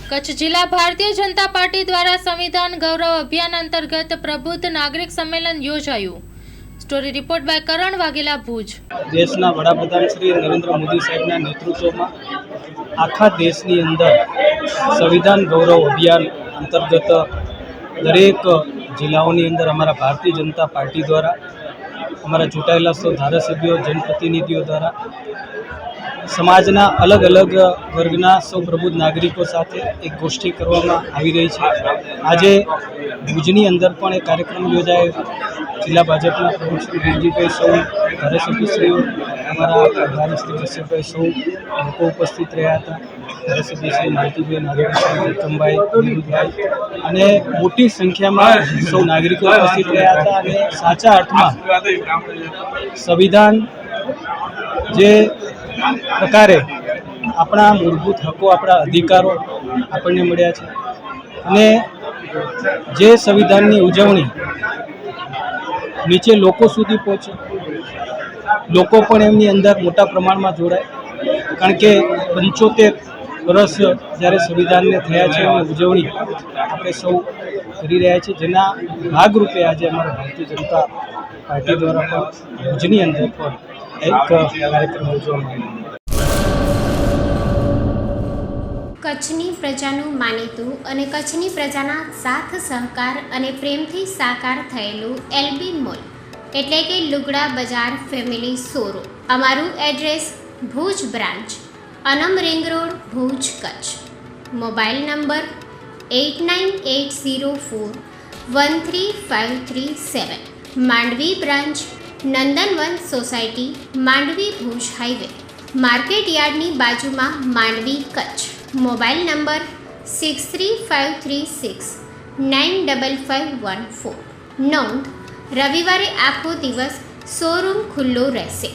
કચ્છ જિલ્લા ભારતીય જનતા પાર્ટી દ્વારા સંવિધાન ગૌરવ અભિયાન અંતર્ગત પ્રબુદ્ધ નાગરિક સંમેલન યોજાયું। સ્ટોરી રિપોર્ટ બાય કરણ વાઘેલા, ભુજ। દેશના વડાપ્રધાન શ્રી નરેન્દ્ર મોદી સાહેબના નેતૃત્વમાં આખા દેશની અંદર સંવિધાન ગૌરવ અભિયાન અંતર્ગત દરેક જિલ્લાઓની અંદર અમારા ભારતીય જનતા પાર્ટી દ્વારા અમારા ચૂંટાયેલા સૌ ધારાસભ્યો, જનપ્રતિનિધિઓ દ્વારા સમાજના અલગ અલગ વર્ગના સૌ પ્રબુદ્ધ નાગરિકો સાથે એક ગોષ્ઠી કરવામાં આવી રહી છે। આજે ભુજની અંદર પણ એક કાર્યક્રમ યોજાયો। જિલ્લા ભાજપના પ્રમુખ શ્રી વિરજીભાઈ, સૌ ધારાસભ્યશ્રીઓ, અમારા પ્રધાન શ્રી કશ્યપભાઈ, સૌ લોકો ઉપસ્થિત રહ્યા હતા। ધારાસભ્ય શ્રી માલતીબેન, નાગરિકભાઈ, વિક્રમભાઈ, વિરુદ્ધભાઈ અને મોટી સંખ્યામાં સૌ નાગરિકો ઉપસ્થિત રહ્યા હતા। અને સાચા અર્થમાં સંવિધાન જે પ્રકારે આપણા મૂળભૂત હકો, આપણા અધિકારો આપણને મળ્યા છે અને જે સંવિધાનની ઉજવણી નીચે લોકો સુધી પહોંચે, લોકો પણ એમની અંદર મોટા પ્રમાણમાં જોડાય, કારણ કે 75 વર્ષ જ્યારે સંવિધાનને થયા છે એની ઉજવણી આપણે સૌ કરી રહ્યા છીએ, જેના ભાગરૂપે આજે અમારા ભારતીય જનતા પાર્ટી દ્વારા પણ ભુજની અંદર પણ એક કાર્યક્રમ યોજવામાં આવ્યો। કચ્છની પ્રજાનું માનીતું અને કચ્છની પ્રજાના સાથ સહકાર અને પ્રેમથી સાકાર થયેલું એલબી મોલ એટલે કે લુગડા બજાર ફેમિલી શોરૂમ। અમારું address Bhuj branch, Anam ring road, Bhuj, Kutch. Mobile number 8980413537। Mandvi branch, Nandanvan society, Mandvi, Bhuj highway, market યાર્ડની બાજુમાં, માંડવી, કચ્છ। Mobile number 6353695514। નોંધ: રવિવારે આખો દિવસ શોરૂમ ખુલ્લો રહેશે।